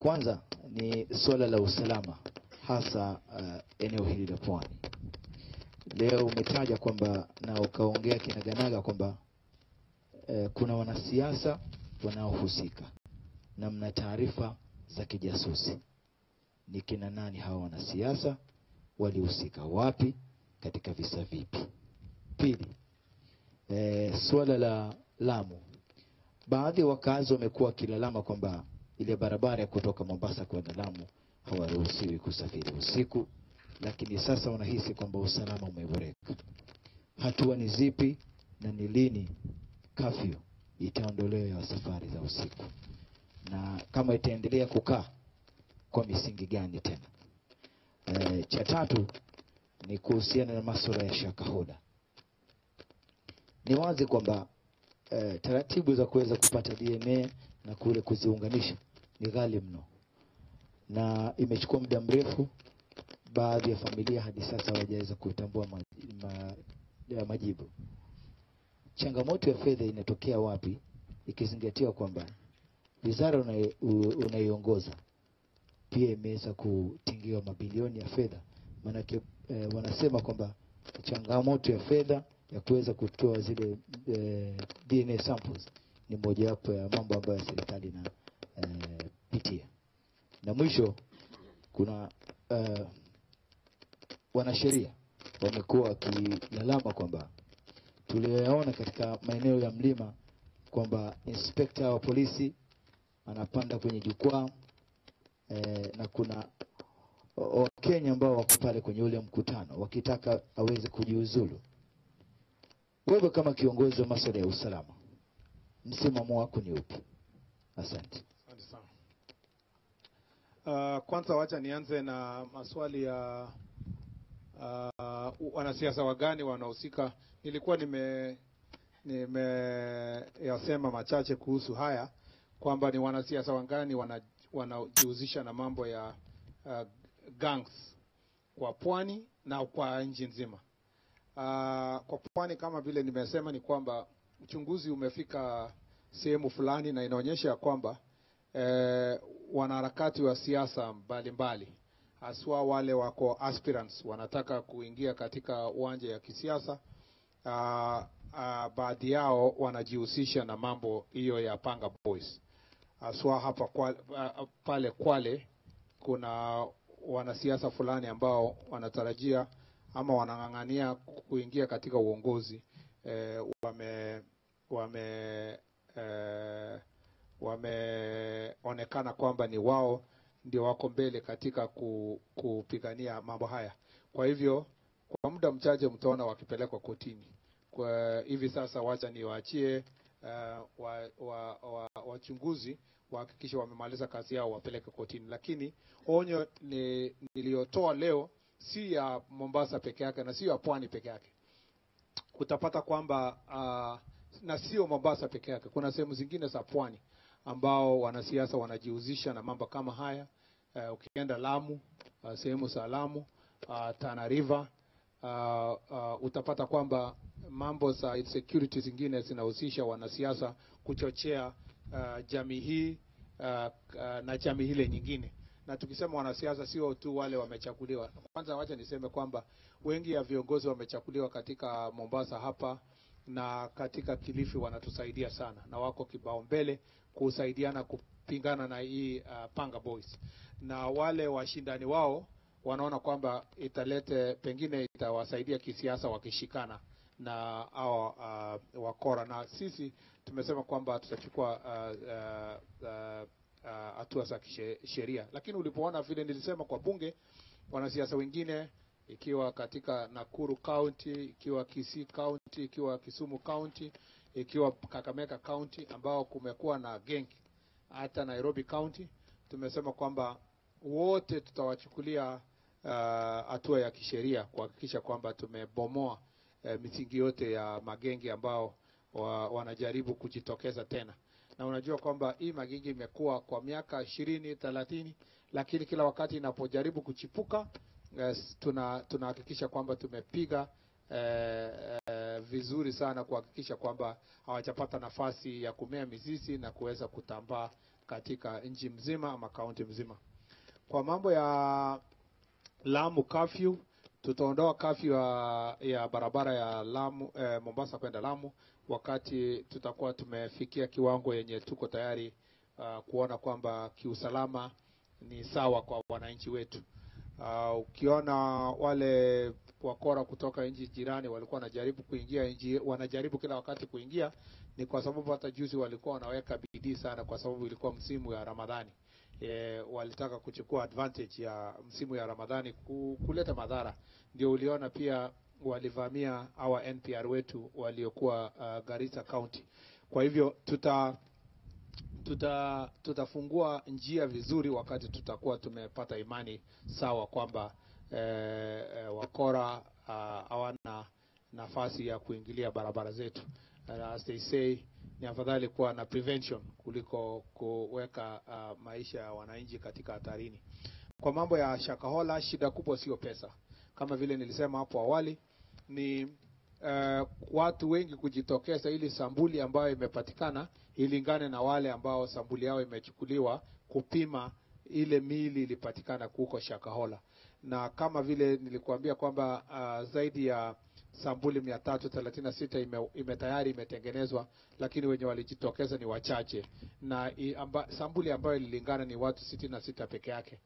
Kwanza ni swala la usalama, hasa eneo hili la Pwani. Leo umetaja kwamba na ukaongea kinaganaga kwamba kuna wanasiasa wanaohusika na mna taarifa za kijasusi. Ni kina nani hawa wanasiasa? Walihusika wapi? Katika visa vipi? Pili, swala la Lamu. Baadhi ya wakazi wamekuwa kilalama kwamba ile barabara ya kutoka Mombasa kwenda Lamu hawaruhusiwi kusafiri usiku, lakini sasa wanahisi kwamba usalama umeboreka. Hatua ni zipi na ni lini curfew itaondolewa ya safari za usiku? Na kama itaendelea kukaa, kwa misingi gani tena? Cha tatu ni kuhusiana na masuala ya Shakahola. Ni wazi kwamba taratibu za kuweza kupata DNA na kule kuziunganisha ni ghali mno, na imechukua muda mrefu. Baadhi ya familia hadi sasa hawajaweza kutambua majibu. Changamoto ya fedha inatokea wapi, ikizingatiwa kwamba wizara unaiongoza pia imeweza kutingiwa mabilioni ya fedha? Manake wanasema kwamba changamoto ya fedha ya kuweza kutoa zile DNA samples ni mojawapo ya mambo ambayo serikali na pitia. Na mwisho, kuna wanasheria wamekuwa wakilalama kwamba tuliyaona katika maeneo ya mlima kwamba inspector wa polisi anapanda kwenye jukwaa na kuna Wakenya ambao wako pale kwenye ule mkutano wakitaka aweze kujiuzulu. Wewe kama kiongozi wa masuala ya usalama, msimamo wako ni upi? Asante. Asante sana. Kwanza wacha nianze na maswali ya wanasiasa wagani wanahusika. Nilikuwa yasema machache kuhusu haya kwamba ni wanasiasa wagani wanajihusisha na mambo ya gangs kwa Pwani na kwa nchi nzima. Kwa Pwani kama vile nimesema ni kwamba uchunguzi umefika sehemu fulani na inaonyesha kwamba wanaharakati wa siasa mbalimbali, haswa wale wako aspirants wanataka kuingia katika uwanja ya kisiasa, baadhi yao wanajihusisha na mambo hiyo ya Panga Boys. Haswa hapa pale Kwale kuna wanasiasa fulani ambao wanatarajia ama wanang'ang'ania kuingia katika uongozi. Wameonekana kwamba ni wao ndio wako mbele katika kupigania mambo haya. Kwa hivyo kwa muda mchache mtaona wakipelekwa kotini. Kwa hivi sasa wacha niwaachie wachunguzi wahakikishe wamemaliza kazi yao wapeleke kotini. Lakini onyo niliyotoa leo si ya Mombasa peke yake na sio ya Pwani peke yake. Utapata kwamba na sio Mombasa peke yake, kuna sehemu zingine za Pwani ambao wanasiasa wanajihusisha na mambo kama haya. Ukienda Lamu, sehemu za Lamu, Tana River, utapata kwamba mambo za security zingine zinahusisha wanasiasa kuchochea jamii hii na jamii ile nyingine. Na tukisema wanasiasa sio tu wale wamechaguliwa. Kwanza wacha niseme kwamba wengi ya viongozi wamechaguliwa katika Mombasa hapa na katika Kilifi wanatusaidia sana na wako kibao mbele kusaidiana kupingana na hii Panga Boys. Na wale washindani wao wanaona kwamba pengine itawasaidia kisiasa wakishikana na hao wakora. Na sisi tumesema kwamba tutachukua hatua za kisheria. Lakini ulipoona vile nilisema kwa bunge, wanasiasa wengine ikiwa katika Nakuru County, ikiwa Kisii County, ikiwa Kisumu County, ikiwa Kakamega County ambao kumekuwa na gang, hata Nairobi County, tumesema kwamba wote tutawachukulia hatua ya kisheria kuhakikisha kwamba tumebomoa misingi yote ya magengi ambao wanajaribu kujitokeza tena. Na unajua kwamba hii magengi imekuwa kwa miaka 20-30, lakini kila wakati inapojaribu kuchipuka tunahakikisha kwamba tumepiga vizuri sana kuhakikisha kwamba hawajapata nafasi ya kumea mizizi na kuweza kutambaa katika nchi mzima ama kaunti mzima. Kwa mambo ya Lamu curfew, tutaondoa curfew ya barabara ya Lamu, Mombasa kwenda Lamu wakati tutakuwa tumefikia kiwango yenye tuko tayari kuona kwamba kiusalama ni sawa kwa wananchi wetu. Ukiona wale wakora kutoka nchi jirani walikuwa wanajaribu kuingia wanajaribu kila wakati kuingia, ni kwa sababu hata juzi walikuwa wanaweka bidii sana, kwa sababu ilikuwa msimu ya Ramadhani. Walitaka kuchukua advantage ya msimu ya Ramadhani kuleta madhara. Ndio uliona pia walivamia our NPR wetu waliokuwa Garissa County. Kwa hivyo tutafungua njia vizuri wakati tutakuwa tumepata imani sawa kwamba wakora hawana nafasi ya kuingilia barabara zetu. As they say, ni afadhali kuwa na prevention kuliko kuweka maisha ya wananchi katika hatarini. Kwa mambo ya Shakahola, shida kubwa sio pesa. Kama vile nilisema hapo awali, ni watu wengi kujitokeza ili sambuli ambayo imepatikana ilingane na wale ambao sambuli yao imechukuliwa kupima ile mili ilipatikana huko Shakahola. Na kama vile nilikuambia kwamba zaidi ya sambuli 336 tayari imetengenezwa, lakini wenye walijitokeza ni wachache, na sambuli ambayo ililingana ni watu 66 peke yake.